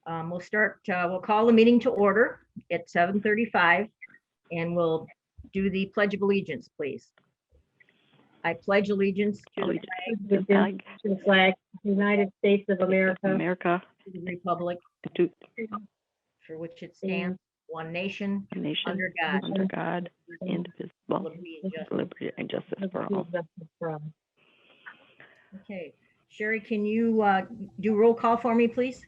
We'll call the meeting to order at 7:35 and we'll do the Pledge of Allegiance, please. I pledge allegiance to the flag To the flag of the United States of America, to the republic to for which it stands, one nation, the nation, under God, under God, indivisible, liberty and justice. liberty and justice for all. Okay, Sherry, can you do roll call for me, please?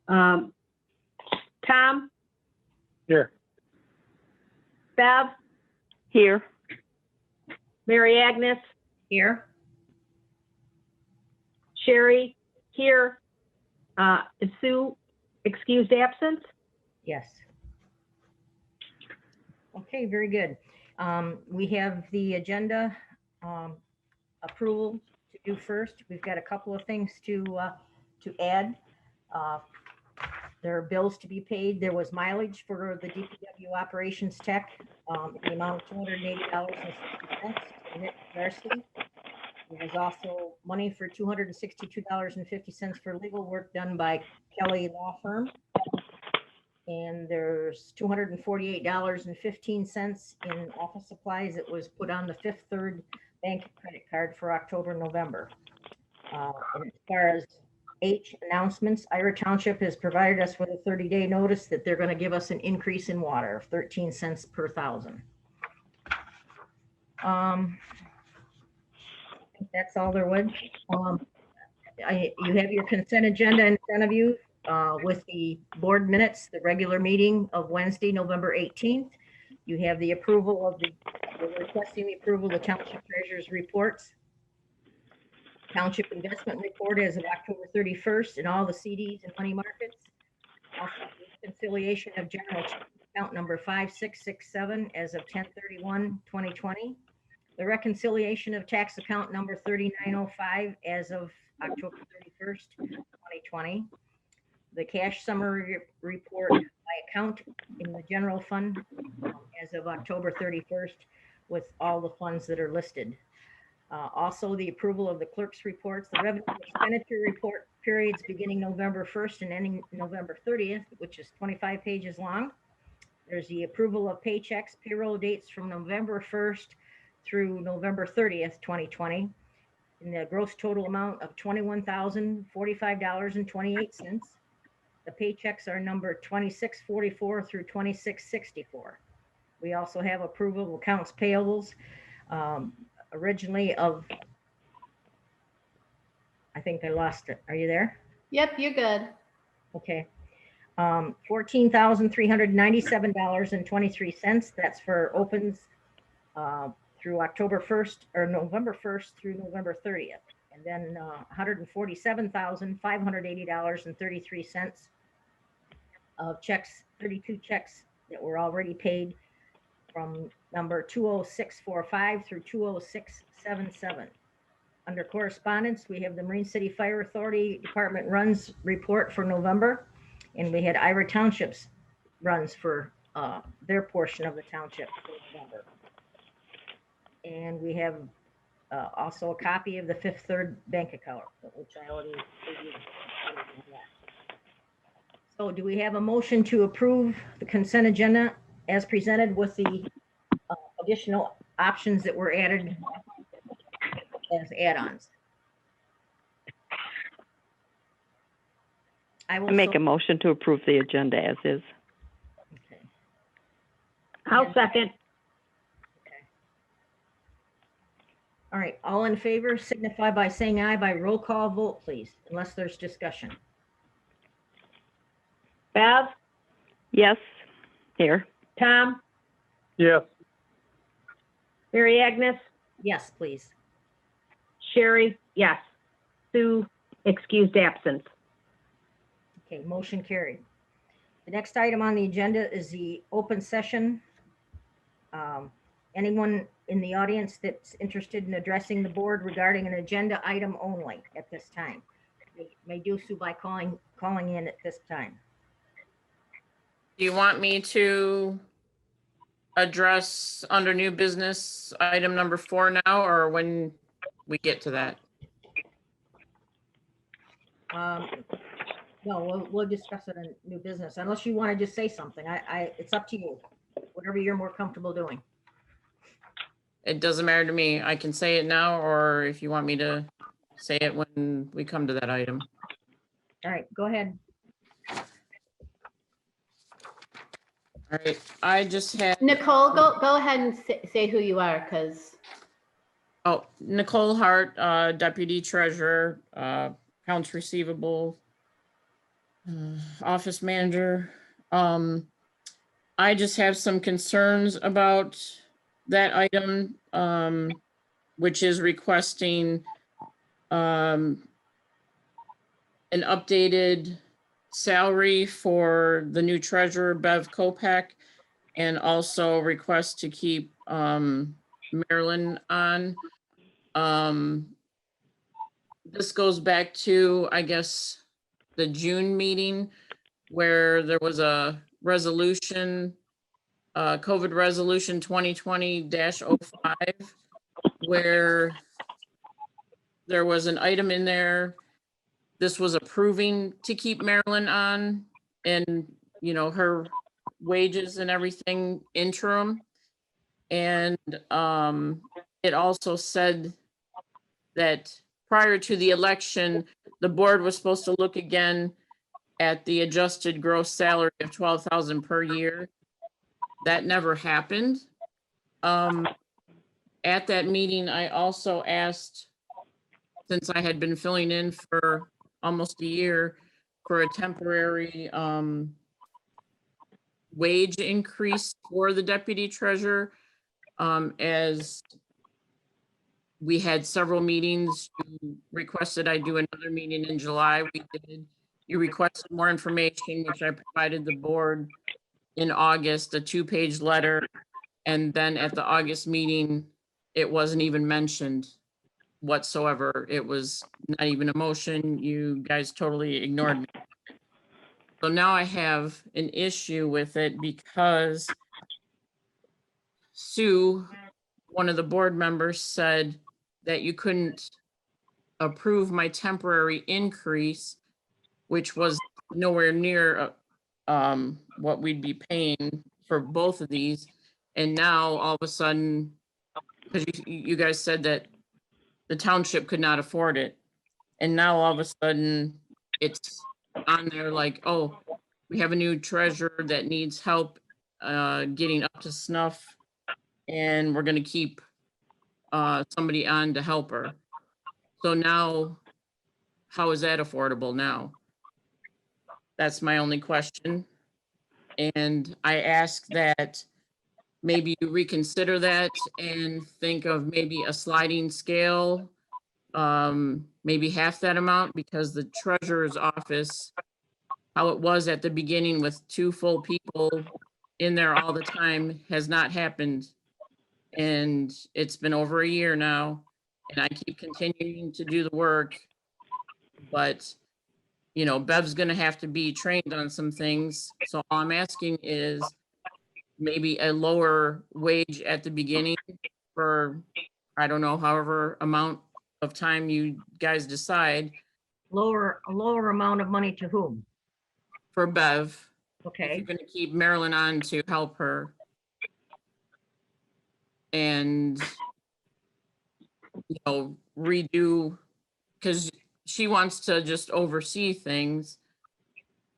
Tom, Here. Bev, Here, Mary Agnes, Here. Sherry, here. Is Sue excused absence? Yes. Okay, very good. We have the agenda approval to do first. We've got a couple of things to add. There are bills to be paid. There was mileage for the DPW operations tech, in the amount of $280.60 to Nick Darcy. There was also money for $262.50 for legal work done by Kelly Law Firm. And there's $248.15 in office supplies that was put on the Fifth Third Bank credit card for October, November. And as far as H announcements, Ira Township has provided us with a 30-day notice that they're going to give us an increase in water of 13 cents per thousand. I think that's all there was. You have your consent agenda in front of you with the board minutes, the regular meeting of Wednesday, November 18th. You have the approval of you're requesting the approval of the township treasurer's reports. Township investment report as of October 31st and all the CDs and money markets. Also, reconciliation of general account number 5667 as of 10/31/2020. The reconciliation of tax account number 3905 as of October 31st, 2020. The cash summary report by account in the general fund as of October 31st with all the funds that are listed. Also, the approval of the clerk's reports, the revenue expenditure report periods beginning November 1st and ending November 30th, which is 25 pages long. There's the approval of paychecks, payroll dates from November 1st through November 30th, 2020, in the gross total amount of $21,045.28. The paychecks are numbered 2644 through 2664. We also have approval of accounts payables, originally of, I think I lost it. Are you there? Yep, you're good. Okay. $14,397.23. That's for opens through October 1st or November 1st through November 30th. And then $147,580.33 of checks, 32 checks that were already paid from number 20645 through 20677. Under correspondence, we have the Marine City Fire Authority Department runs report for November, and we had Ira Township's runs for their portion of the township for November. And we have also a copy of the Fifth Third bank account, which I already reviewed. So do we have a motion to approve the consent agenda as presented with the additional options that were added as add-ons? I will make a motion to approve the agenda as is. Okay. I'll second. Okay. All right, all in favor signify by saying aye by roll call vote, please, unless there's discussion. Bev, Yes, here. Tom, Yes. Mary Agnes, Yes, please. Sherry, yes. Sue excused absence. Okay, motion carried. The next item on the agenda is the open session. Anyone in the audience that's interested in addressing the board regarding an agenda item only at this time may do so by calling in at this time. Do you want me to address under new business item number 4 now, or when we get to that? No, we'll discuss it in new business, unless you want to just say something. It's up to you. Whatever you're more comfortable doing. It doesn't matter to me. I can say it now, or if you want me to say it when we come to that item. All right, go ahead. All right, I just had. Nicole, go ahead and say who you are, because Oh, Nicole Hart, Deputy Treasurer, Accounts Receivable, Office Manager. I just have some concerns about that item, which is requesting an updated salary for the new treasurer, Bev Kopak, and also request to keep Marilyn on. This goes back to, I guess, the June meeting where there was a resolution, COVID resolution 2020-05, where there was an item in there. This was approving to keep Marilyn on and, you know, her wages and everything interim. And it also said that prior to the election, the board was supposed to look again at the adjusted gross salary of $12,000 per year. That never happened. At that meeting, I also asked, since I had been filling in for almost a year, for a temporary wage increase for the deputy treasurer, as we had several meetings. You requested I do another meeting in July. We did. You requested more information, which I provided the board in August, a 2-page letter. And then at the August meeting, it wasn't even mentioned whatsoever. It was not even a motion. You guys totally ignored me. So now I have an issue with it because Sue, one of the board members, said that you couldn't approve my temporary increase, which was nowhere near what we'd be paying for both of these. And now all of a sudden, because you guys said that the township could not afford it. And now all of a sudden it's on there like, oh, we have a new treasurer that needs help getting up to snuff, and we're going to keep somebody on to help her. So now, how is that affordable now? That's my only question. And I ask that maybe you reconsider that and think of maybe a sliding scale, maybe half that amount, because the treasurer's office, how it was at the beginning with 2 full people in there all the time, has not happened. And it's been over a year now, and I keep continuing to do the work. But, you know, Bev's going to have to be trained on some things. So all I'm asking is maybe a lower wage at the beginning for, I don't know, however amount of time you guys decide. A lower amount of money to whom? For Bev. If Okay, you're going to keep Marilyn on to help her. And, you know, redo, because she wants to just oversee things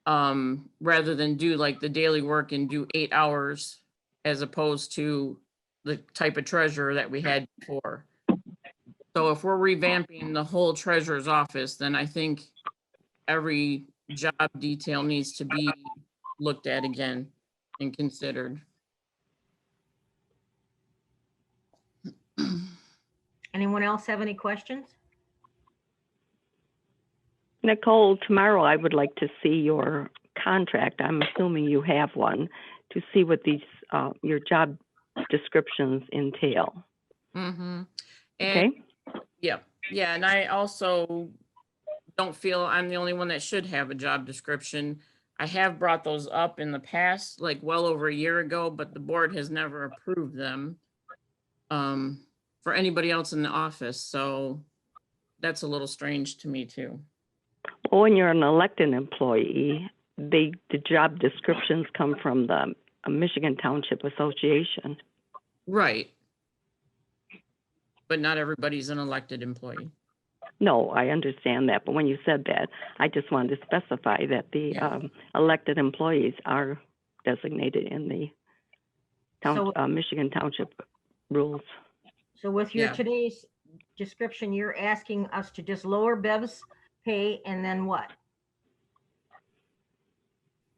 rather than do like the daily work and do 8 hours, as opposed to the type of treasurer that we had before. So if we're revamping the whole treasurer's office, then I think every job detail needs to be looked at again and considered. anyone else have any questions? Nicole, tomorrow I would like to see your contract. I'm assuming you have one, to see what these, your job descriptions entail. Mm-hmm. Okay? Yeah, yeah, and I also don't feel I'm the only one that should have a job description. I have brought those up in the past, like well over a year ago, but the board has never approved them for anybody else in the office. So that's a little strange to me too. Oh, when you're an elected employee, the job descriptions come from the Michigan Township Association. Right. But not everybody's an elected employee. No, I understand that, but when you said that, I just wanted to specify that the Yeah. Elected employees are designated in the So- Michigan Township rules. So with your Yeah. today's description, you're asking us to just lower Bev's pay and then what?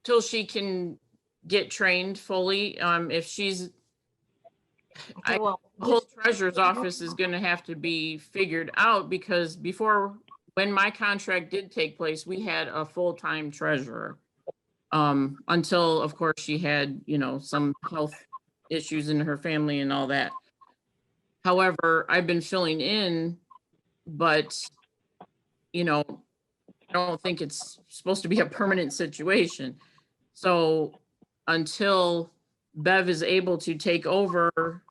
Till she can get trained fully. If she's, Okay, well, the whole treasurer's office is gonna have to be figured out, because before, when my contract did take place, we had a full-time treasurer. Until, of course, she had, some health issues in her family and all that. However, I've been filling in, but, I don't think it's supposed to be a permanent situation. So until Bev is able to take over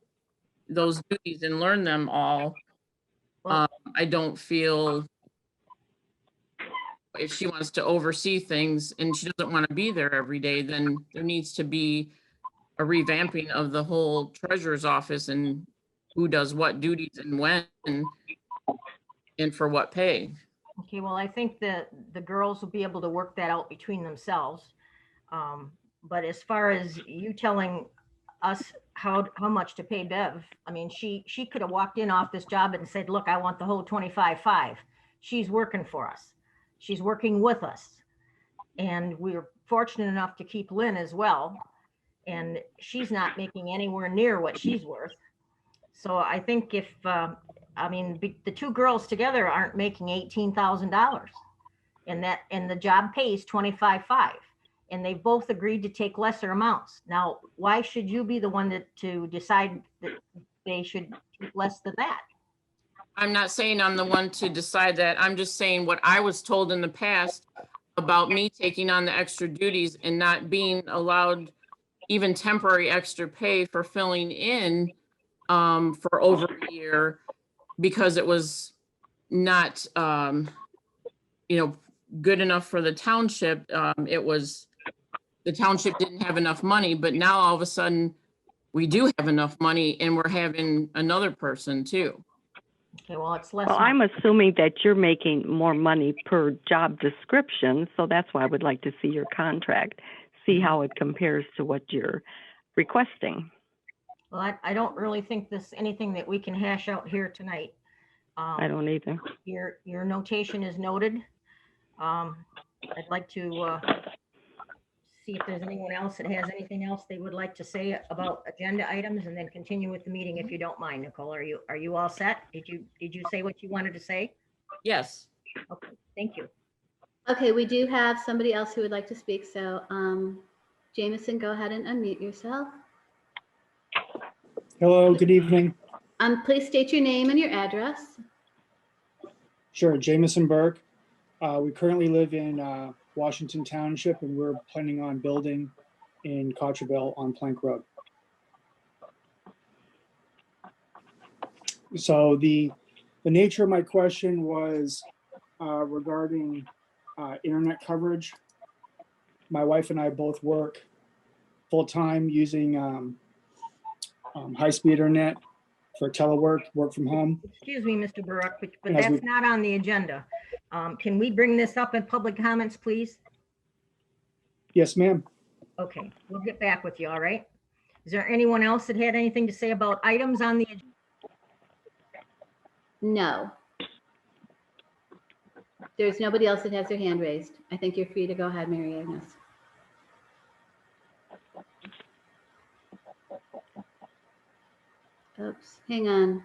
those duties and learn them all, well, I don't feel if she wants to oversee things and she doesn't want to be there every day, then there needs to be a revamping of the whole treasurer's office and who does what duties and when and for what pay. okay, well, I think that the girls will be able to work that out between themselves. But as far as you telling us how much to pay Bev, I mean, she could have walked in off this job and said, look, I want the whole 25.5. She's working for us. She's working with us. And we're fortunate enough to keep Lynn as well. And she's not making anywhere near what she's worth. So I think if, the two girls together aren't making $18,000 and the job pays 25.5. And they've both agreed to take lesser amounts. Now, why should you be the one to decide that they should take less than that? I'm not saying I'm the one to decide that. I'm just saying what I was told in the past about me taking on the extra duties and not being allowed even temporary extra pay for filling in for over a year because it was not, good enough for the township. The township didn't have enough money, but now all of a sudden we do have enough money and we're having another person too. Okay, well, it's less. Well, I'm assuming that you're making more money per job description, so that's why I would like to see your contract, see how it compares to what you're requesting. Well, I don't really think this anything that we can hash out here tonight. I don't either. Your notation is noted. I'd like to see if there's anyone else that has anything else they would like to say about agenda items, and then continue with the meeting if you don't mind. Nicole, are you all set? Did you say what you wanted to say? Yes. Okay, thank you. Okay, we do have somebody else who would like to speak. So, Jameson, go ahead and unmute yourself. Hello, good evening. Please state your name and your address. Sure, Jameson Burke. We currently live in Washington Township, and we're planning on building in Cottrellville on Plank Road. So the nature of my question was regarding internet coverage. My wife and I both work full-time using high-speed internet for telework, work from home. Excuse me, Mr. Baruch, but As that's we- not on the agenda. Can we bring this up in public comments, please? Yes, ma'am. Okay, we'll get back with you, all right? Is there anyone else that had anything to say about items on the agenda? No. There's nobody else that has their hand raised. I think you're free to go ahead, Mary Agnes. Oops, hang on.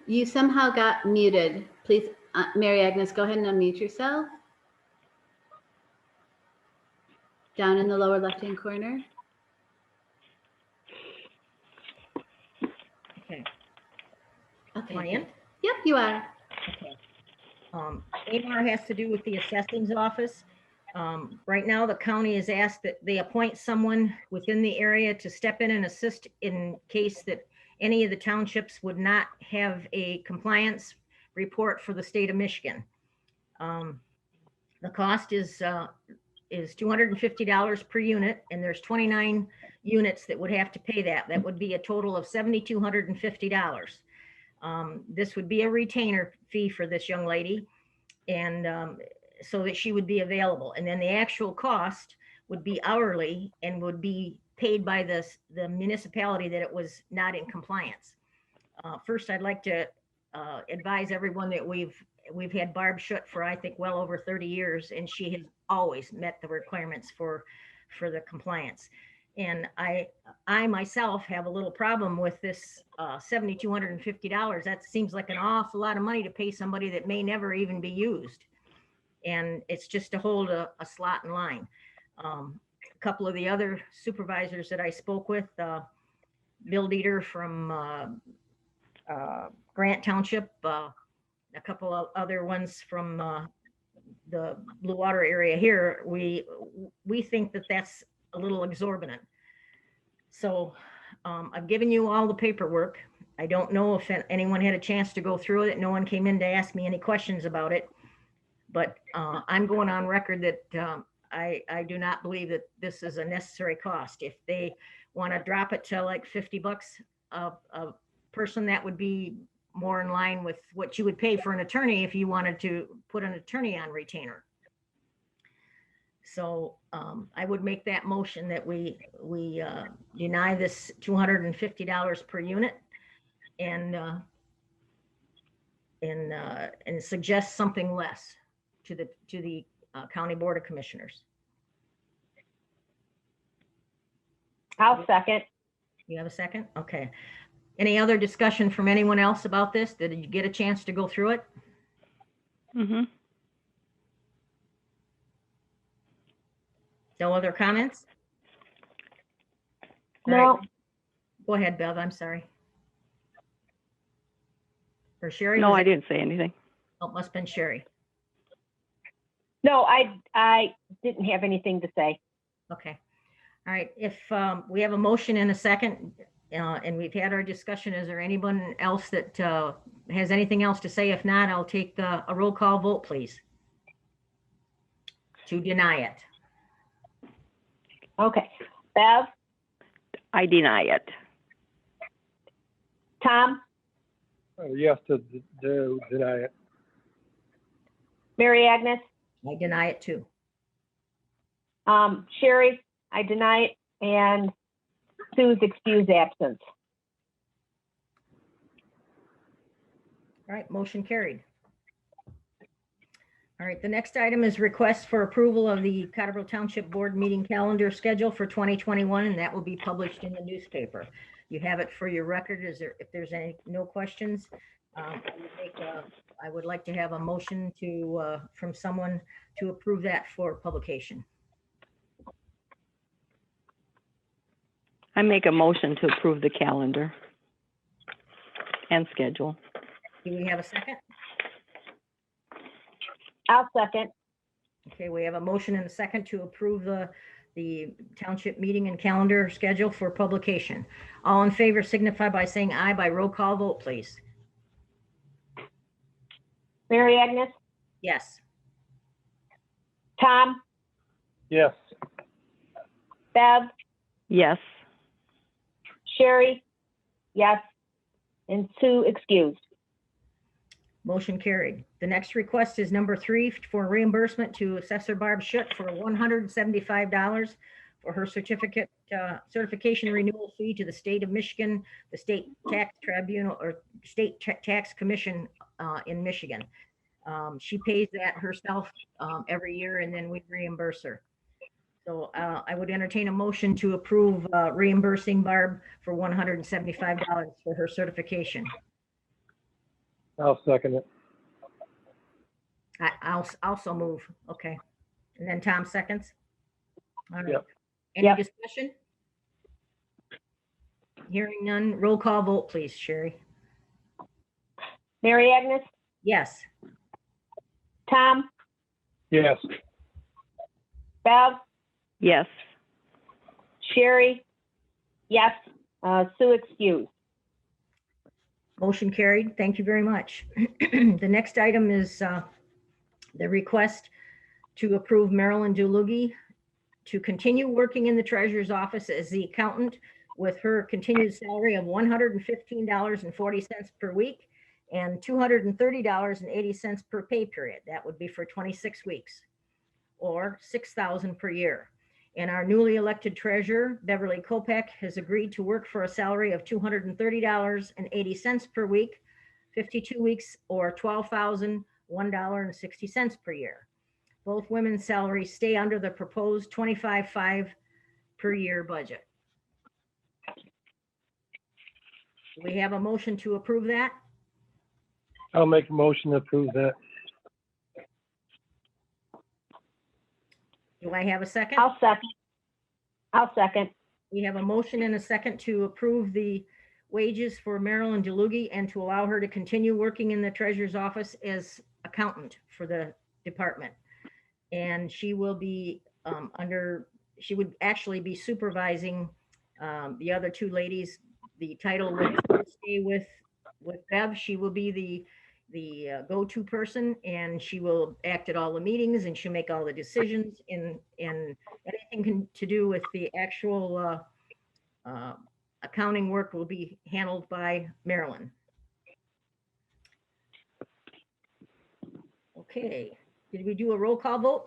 You somehow got muted. Please, Mary Agnes, go ahead and unmute yourself. Down in the lower left-hand corner. Okay, Okay. am I in? good. Yep, you are. AMAR has to do with the assessing's office. Right now, the county has asked that they appoint someone within the area to step in and assist in case that any of the townships would not have a compliance report for the state of Michigan. The cost is $250 per unit, and there's 29 units that would have to pay that. That would be a total of $7,250. This would be a retainer fee for this young lady, and so that she would be available. And then the actual cost would be hourly and would be paid by the municipality that it was not in compliance. First, I'd like to advise everyone that we've had Barb Schutt for, I think, well over 30 years, and she has always met the requirements for the compliance. And I myself have a little problem with this $7,250. That seems like an awful lot of money to pay somebody that may never even be used. And it's just to hold a slot in line. A couple of the other supervisors that I spoke with, Bill Dieter from Grant Township, a couple of other ones from the Blue Water area here, we think that that's a little exorbitant. So I've given you all the paperwork. I don't know if anyone had a chance to go through it. No one came in to ask me any questions about it. But I'm going on record that I do not believe that this is a necessary cost. If they want to drop it to like $50 a person, that would be more in line with what you would pay for an attorney if you wanted to put an attorney on retainer. So I would make that motion that we deny this $250 per unit and suggest something less to the County Board of Commissioners. I'll second. You have a second? Okay. Any other discussion from anyone else about this? Did you get a chance to go through it? Mm-hmm. No other comments? All No, right. Go ahead, Bev. I'm sorry. Or Sherry? No, was I it? didn't say anything. Oh, it must have been Sherry. no, I didn't have anything to say. Okay. All right. If we have a motion in a second, and we've had our discussion, is there anyone else that has anything else to say? If not, I'll take a roll call vote, please, to deny it. Okay. Bev, I deny it. Tom, Yes, to deny it. Mary Agnes, I deny it too. Sherry, I deny it, and Sue's excused absence. All right, motion carried. All right, the next item is request for approval of the Cottrellville Township Board meeting calendar schedule for 2021, and that will be published in the newspaper. You have it for your record. If there's no questions, I would like to have a motion from someone to approve that for publication. I make a motion to approve the calendar and schedule. Do we have a second? I'll second. Okay, we have a motion and a second to approve the township meeting and calendar schedule for publication. All in favor signify by saying aye by roll call vote, please. Mary Agnes, Yes. Tom, Yes, Bev, Yes. Sherry, yes, and Sue excused. Motion carried. The next request is number 3 for reimbursement to Assessor Barb Schutt for $175 for her certification renewal fee to the state of Michigan, the state tax tribunal or state tax commission in Michigan. She pays that herself every year, and then we reimburse her. So I would entertain a motion to approve reimbursing Barb for $175 for her certification. I'll second it. I'll also move. Okay. And then Tom seconds. All right. Yep. Any Yep. discussion? Hearing none. Roll call vote, please, Sherry. Mary Agnes, Yes. Tom, Yes, Bev, Yes. Sherry, yes, Sue excused. Motion carried. Thank you very much. The next item is the request to approve Marilyn Dulugy to continue working in the treasurer's office as the accountant with her continued salary of $115.40 per week and $230.80 per pay period. That would be for 26 weeks or $6,000 per year. And our newly elected treasurer, Beverly Kopech, has agreed to work for a salary of $230.80 per week, 52 weeks, or $12,001.60 per year. Both women's salaries stay under the proposed 25.5 per year budget. Do we have a motion to approve that? I'll make a motion to approve that. Do I have a second? I'll second. I'll second. We have a motion and a second to approve the wages for Marilyn Dulugy and to allow her to continue working in the treasurer's office as accountant for the department. And she will be she would actually be supervising the other two ladies. The title would stay with Bev. She will be the go-to person, and she will act at all the meetings, and she'll make all the decisions, and anything to do with the actual accounting work will be handled by Marilyn. Okay, did we do a roll call vote?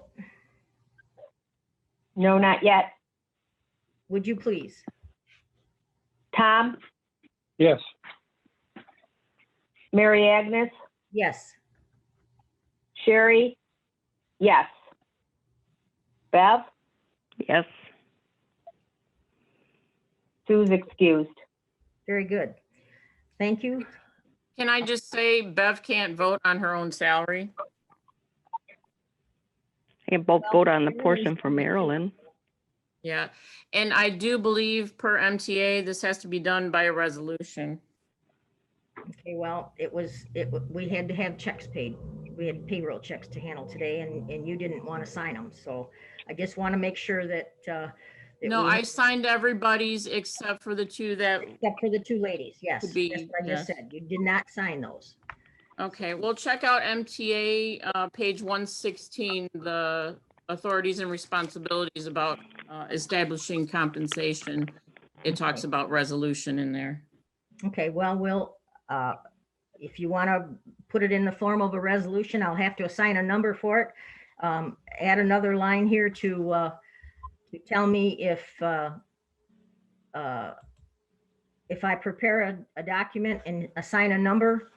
No, not yet. Would you please? Tom, Yes. Mary Agnes, Yes. Sherry, yes. Bev, Yes. Sue's excused. Very good. Thank you. Can I just say Bev can't vote on her own salary? I can both vote on the portion for Marilyn. Yeah, and I do believe per MTA, this has to be done by a resolution. Okay, well, we had to have checks paid. We had payroll checks to handle today, and you didn't want to sign them. So I just want to make sure that. No, I signed everybody's except for the two that, Except for the two ladies, yes. Could be, That's what I just yes. said. You did not sign those. okay, well, check out MTA, page 116, the authorities and responsibilities about establishing compensation. It talks about resolution in there. Okay, well, if you want to put it in the form of a resolution, I'll have to assign a number for it. Add another line here to tell me if I prepare a document and assign a number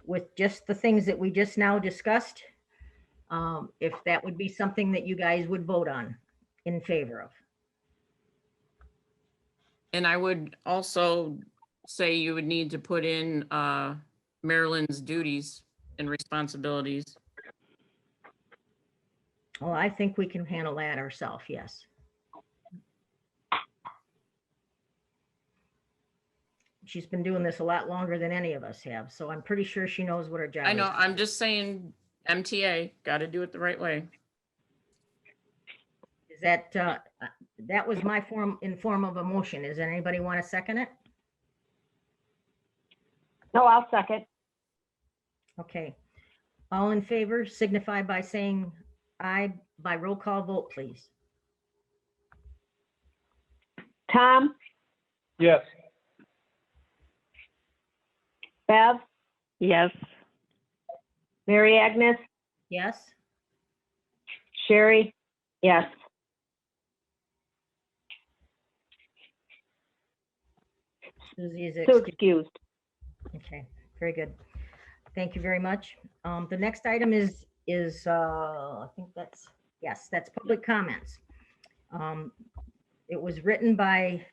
with just the things that we just now discussed, if that would be something that you guys would vote on in favor of. And I would also say you would need to put in Marilyn's duties and responsibilities. Well, I think we can handle that ourselves, yes. She's been doing this a lot longer than any of us have, so I'm pretty sure she knows what her job is. I know, I'm just saying MTA, got to do it the right way. Is that, that was my form of a motion. Does anybody want to second it? No, I'll second. Okay. All in favor signify by saying aye by roll call vote, please. Tom, Yes. Bev, Yes. Mary Agnes, Yes? Sherry, yes. Susie is Sue excused. excused. Okay, very good. Thank you very much. The next item is I think that's, yes, that's public comments. It was written by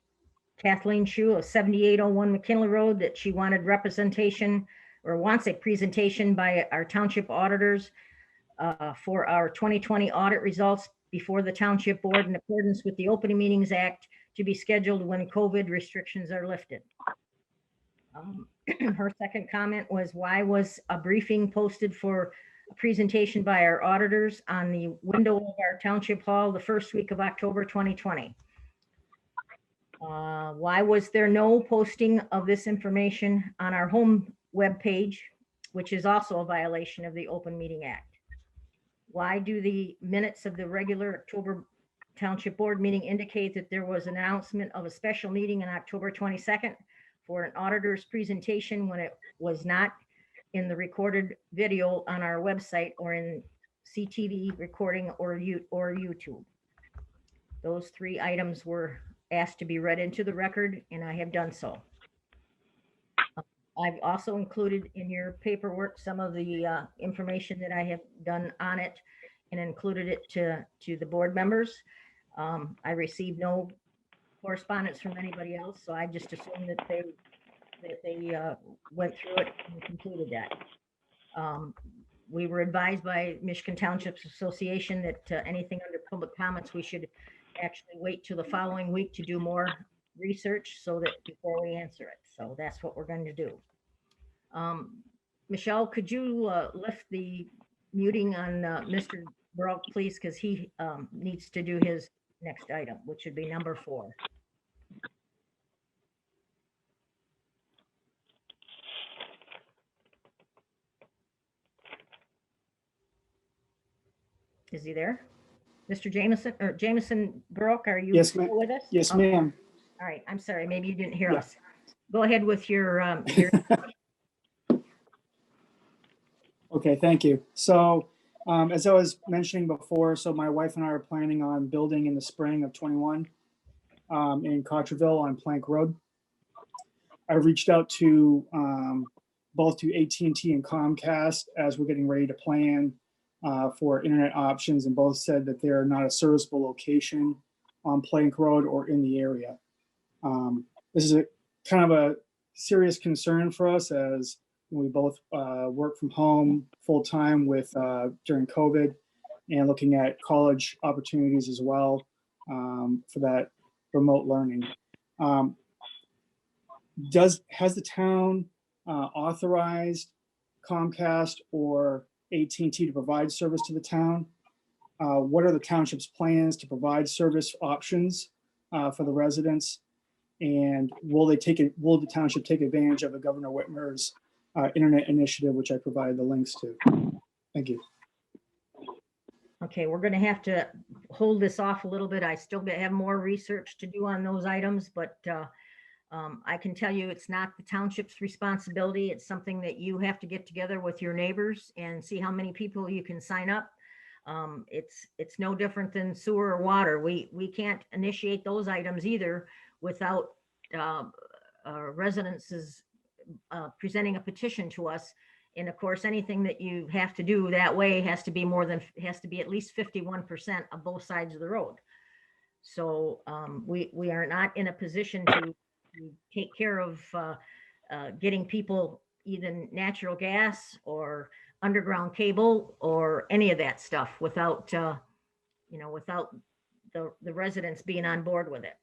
Kathleen Shu of 7801 McKinley Road that she wanted representation or wants a presentation by our township auditors for our 2020 audit results before the township board in accordance with the Open Meetings Act to be scheduled when COVID restrictions are lifted. Her second comment was, why was a briefing posted for a presentation by our auditors on the window of our township hall the first week of October 2020? Why was there no posting of this information on our home webpage, which is also a violation of the Open Meeting Act? Why do the minutes of the regular October Township Board meeting indicate that there was an announcement of a special meeting on October 22nd for an auditor's presentation when it was not in the recorded video on our website or in CTV recording or YouTube? Those three items were asked to be read into the record, and I have done so. I've also included in your paperwork some of the information that I have done on it and included it to the board members. I received no correspondence from anybody else, so I just assumed that they went through it and concluded that. We were advised by Michigan Townships Association that anything under public comments, we should actually wait till the following week to do more research so that before we answer it. So that's what we're going to do. Michelle, could you lift the muting on Mr. Brock, please, because he needs to do his next item, which would be number 4. Is he there? Mr. Jameson or Jameson Brook, are you Yes, ma'am. still with us? Yes, Okay. ma'am. All right, I'm sorry, maybe you didn't hear Yeah. us. Go ahead with your Okay, thank you. So as I was mentioning before, so my wife and I are planning on building in the spring of 21 in Cottrellville on Plank Road. I reached out to both to AT&T and Comcast as we're getting ready to plan for internet options, and both said that they're not a serviceable location on Plank Road or in the area. This is a kind of a serious concern for us as we both work from home full time with during COVID, and looking at college opportunities as well for that remote learning. Has the town authorized Comcast or AT&T to provide service to the town? What are the township's plans to provide service options for the residents? And will the township take advantage of the Governor Whitmer's internet initiative, which I provided the links to? Thank you. Okay, we're going to have to hold this off a little bit. I still have more research to do on those items, but I can tell you it's not the township's responsibility. It's something that you have to get together with your neighbors and see how many people you can sign up. It's no different than sewer or water. We can't initiate those items either without residences presenting a petition to us. And of course, anything that you have to do that way has to be at least 51% of both sides of the road. So we are not in a position to take care of getting people either natural gas or underground cable or any of that stuff without without the residents being on board with it.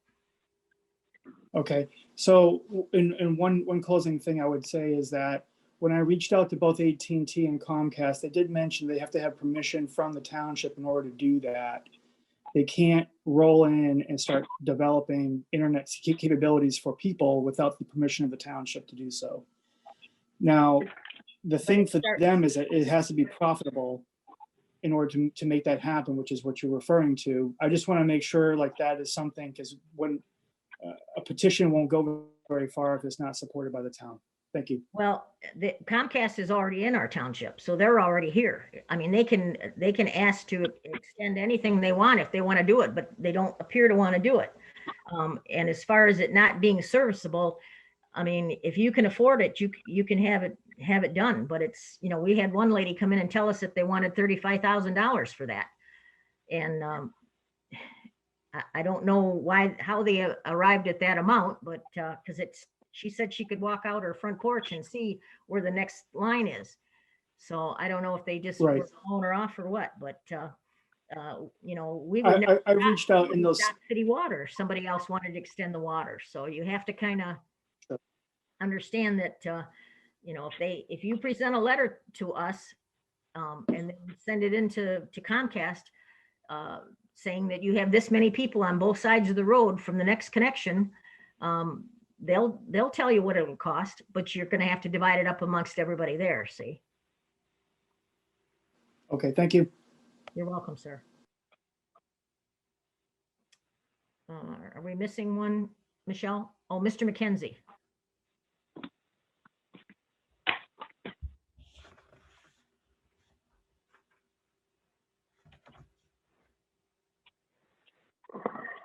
Okay, so in one closing thing I would say is that when I reached out to both AT&T and Comcast, they did mention they have to have permission from the township in order to do that. They can't roll in and start developing internet capabilities for people without the permission of the township to do so. Now, the thing for them is that it has to be profitable in order to make that happen, which is what you're referring to. I just want to make sure like that is something, because when a petition won't go very far if it's not supported by the town. Thank you. Well, the Comcast is already in our township, so they're already here. I mean, they can ask to extend anything they want if they want to do it, but they don't appear to want to do it. And as far as it not being serviceable, I mean, if you can afford it, you can have it done. But it's, we had one lady come in and tell us that they wanted $35,000 for that, and I don't know how they arrived at that amount, but because she said she could walk out her front porch and see where the next line is. So I don't know if they just were blowing her off or what, but we would never. I reached out in those city water. Somebody else wanted to extend the water, so you have to kind of understand that if you present a letter to us and then send it into Comcast saying that you have this many people on both sides of the road from the next connection, They'll tell you what it'll cost, but you're gonna have to divide it up amongst everybody there, see? Okay, thank you. You're welcome, sir. Are we missing one, Michelle? Oh, Mr. McKenzie.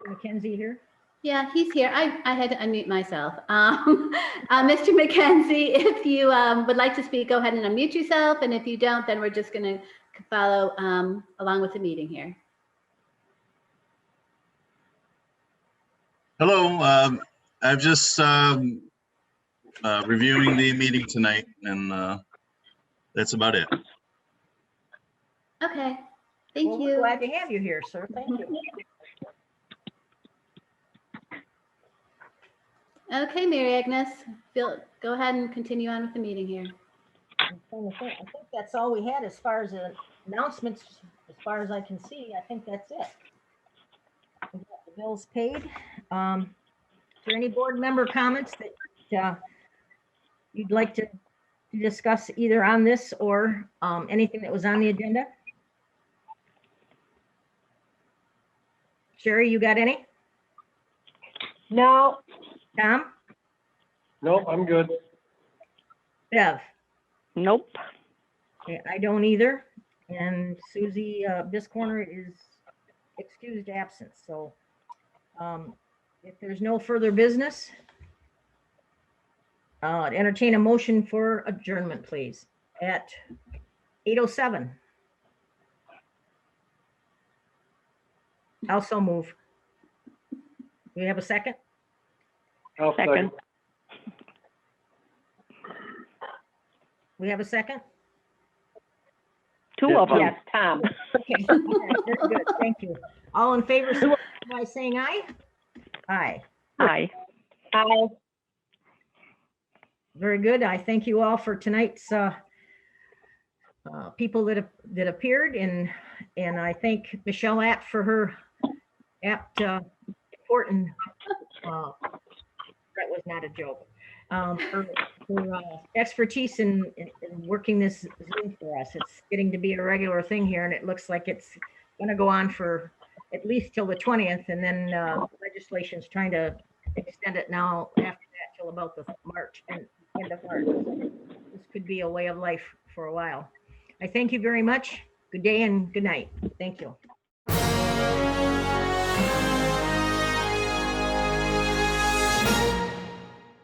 McKenzie here? Yeah, he's here. I had to unmute myself. Mr. McKenzie, if you would like to speak, go ahead and unmute yourself. And if you don't, then we're just going to follow along with the meeting here. Hello, I'm just reviewing the meeting tonight, and that's about it. Okay, thank Well, we're you. glad to have you here, sir. Thank you. Okay, Mary Agnes, go ahead and continue on with the meeting here. I'm trying to think. I think that's all we had as far as announcements, as far as I can see. I think that's it. We got the bills paid. Is there any board member comments that you'd like to discuss either on this or anything that was on the agenda? Sherry, you got any? No, Tom? Nope, I'm good. Bev? Nope. Okay, I don't either. And Susie, this corner is excused absence. So if there's no further business, entertain a motion for adjournment, please, at 8:07. Also move. Do we have a second? I'll Second. We have a second? Two Yeah, of them. yes, Tom. Okay, all right, very good, thank you. All in favor, signify by saying aye? Aye, Aye. Aye. very good. I thank you all for tonight's people that appeared, and I thank Michelle Apt for her apt report, and that was not a joke. For expertise in working this Zoom for us. It's getting to be a regular thing here, and it looks like it's going to go on for at least till the 20th, and then legislation's trying to extend it now after that till about the March and end of March. This could be a way of life for a while. I thank you very much. Good day and good night. Thank you.